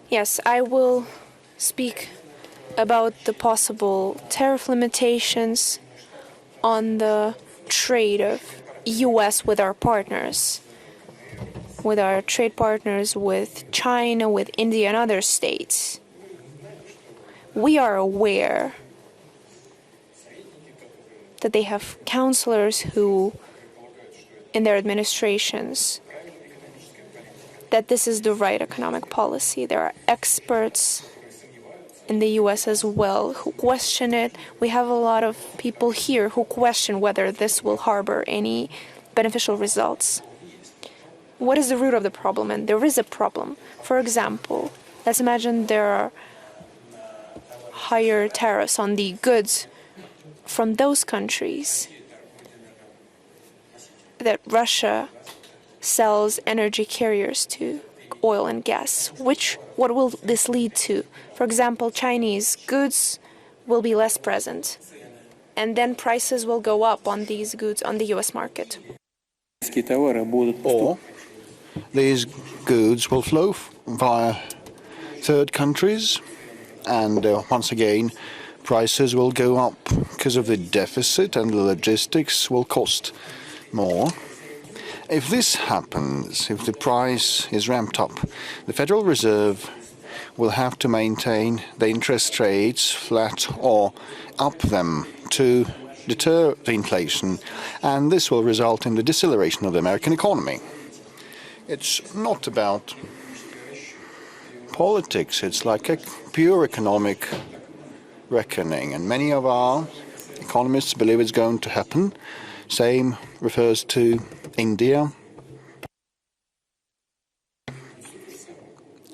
Yes, I will speak about the possible tariff limitations on the trade of U.S. with our partners, with our trade partners with China, with India and other states. We are aware that they have counselors who, in their administrations, that this is the right economic policy. There are experts in the U.S. as well who question it. We have a lot of people here who question whether this will harbor any beneficial results. What is the root of the problem? And there is a problem. For example, let's imagine there are higher tariffs on the goods from those countries that Russia sells energy carriers to, oil and gas. What will this lead to? For example, Chinese goods will be less present, and then prices will go up on these goods on the U.S. market. Or these goods will flow via third countries, and once again, prices will go up because of the deficit, and the logistics will cost more. If this happens, if the price is ramped up, the Federal Reserve will have to maintain the interest rates flat or up them to deter the inflation, and this will result in the deceleration of the American economy. It's not about politics, it's like a pure economic reckoning, and many of our economists believe it's going to happen. Same refers to India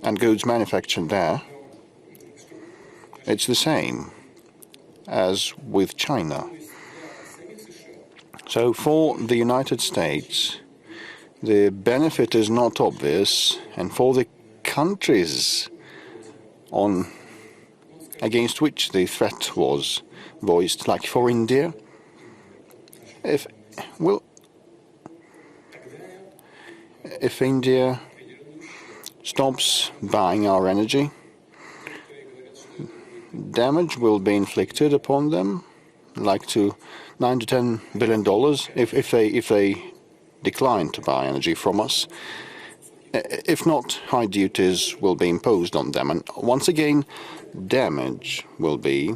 and goods manufactured there. It's the same as with China. So for the United States, the benefit is not obvious, and for the countries against which the threat was voiced, like for India, if India stops buying our energy, damage will be inflicted upon them, like to $9 to $10 billion, if they decline to buy energy from us. If not, high duties will be imposed on them, and once again, damage will be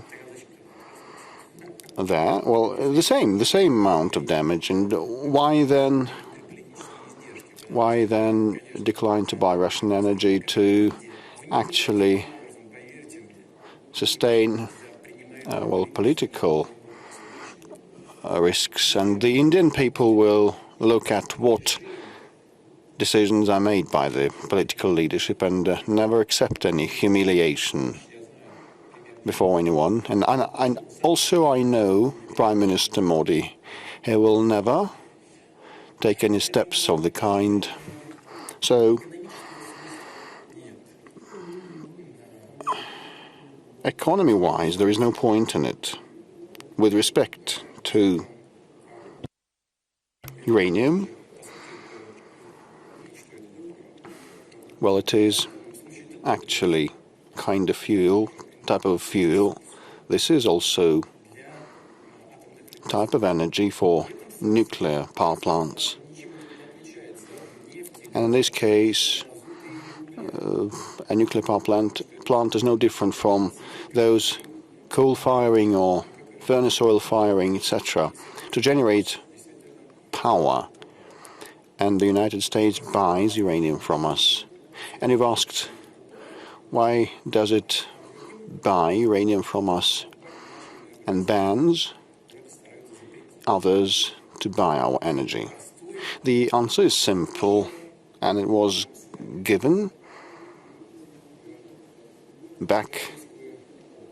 there. Well, the same amount of damage, and why then decline to buy Russian energy to actually sustain political risks? And the Indian people will look at what decisions are made by the political leadership and never accept any humiliation before anyone. And also I know Prime Minister Modi, he will never take any steps of the kind. So economy-wise, there is no point in it. With respect to uranium, well, it is actually kind of type of fuel. This is also type of energy for nuclear power plants. And in this case, a nuclear power plant is no different from those coal firing or furnace oil firing, etc., to generate power. And the United States buys uranium from us. And you've asked, why does it buy uranium from us and bans others to buy our energy? The answer is simple, and it was given back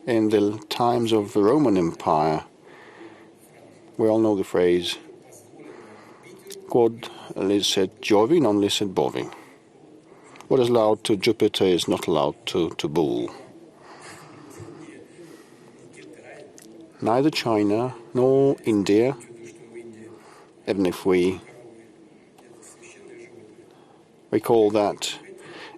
in the times of the Roman Empire. We all know the phrase, quod licet Jovi, non licet bovi. What is allowed to Jupiter is not allowed to Bull. Neither China nor India, even if we recall that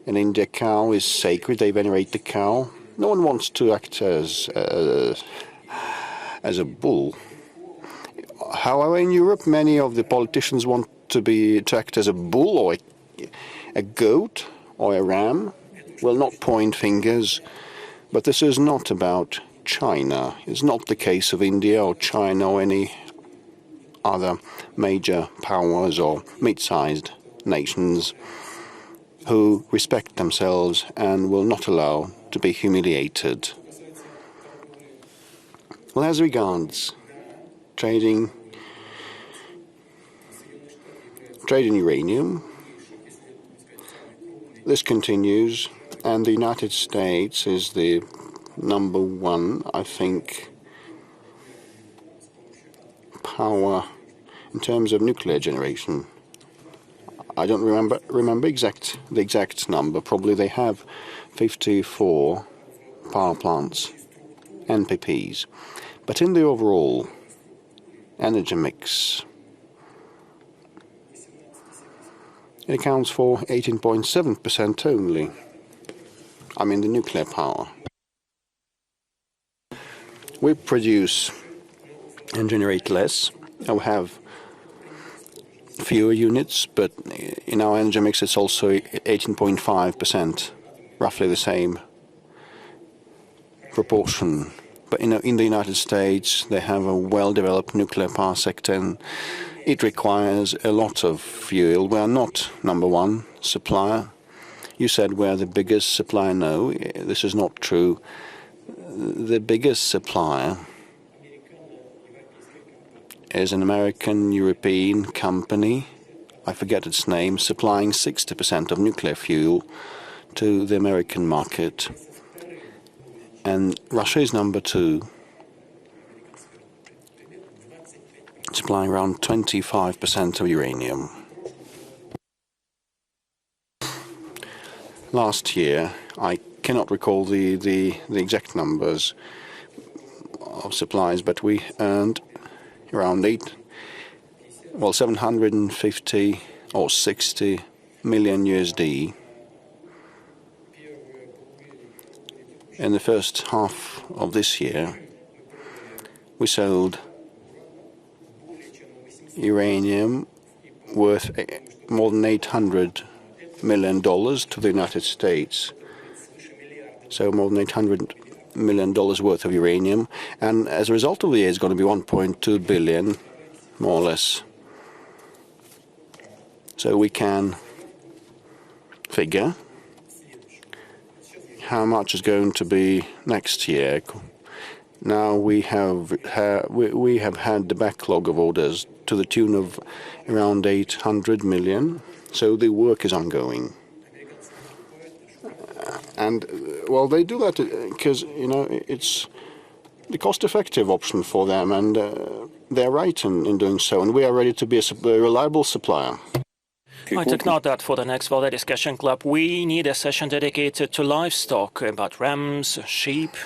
In India, cow is sacred. They venerate the cow. No one wants to act as a bull. However, in Europe, many of the politicians want to act as a bull or a goat or a ram. Will not point fingers, but this is not about China. It's not the case of India or China or any other major powers or mid-sized nations who respect themselves and will not allow to be humiliated. Well, as regards trade in uranium, this continues, and the United States is the number one, I think, power in terms of nuclear generation. I don't remember the exact number. Probably they have 54 power plants, NPPs. But in the overall energy mix, it accounts for 18.7% only. I mean the nuclear power. We produce and generate less. We have fewer units, but in our energy mix it's also 18.5%, roughly the same proportion. But in the United States they have a well-developed nuclear power sector, and it requires a lot of fuel. We are not number one supplier. You said we're the biggest supplier. No, this is not true. The biggest supplier is an American-European company, I forget its name, supplying 60% of nuclear fuel to the American market. And Russia is number two, supplying around 25% of uranium. Last year, I cannot recall the exact numbers of supplies, but we earned around 750 or 60 million USD in the first half of this year. We sold uranium worth more than $800 million to the United States. So more than $800 million worth of uranium, and as a result of the year, it's going to be 1.2 billion, more or less. So we can figure how much is going to be next year. Now we have had the backlog of orders to the tune of around 800 million. So the work is ongoing. And, well, they do that because, it's the cost-effective option for them, and they're right in doing so, and we are ready to be a reliable supplier. I took note that for the next Valdai Discussion Club, we need a session dedicated to livestock, about rams, sheep.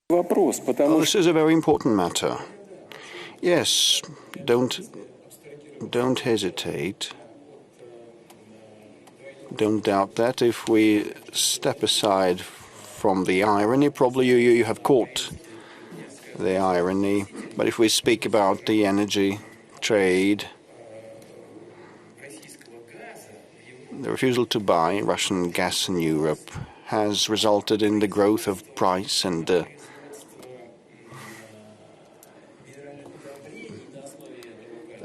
Well, this is a very important matter. Yes, don't hesitate. Don't doubt that. If we step aside from the irony, probably you have caught the irony. But if we speak about the energy trade, the refusal to buy Russian gas in Europe has resulted in the growth of price, and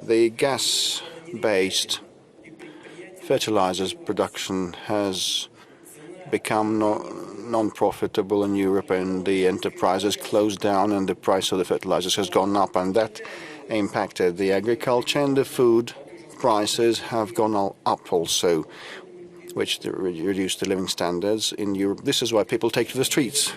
the gas-based fertilizers production has become non-profitable in Europe, and the enterprises closed down, and the price of the fertilizers has gone up, and that impacted the agriculture, and the food prices have gone up also, which reduced the living standards in Europe. This is why people take to the streets.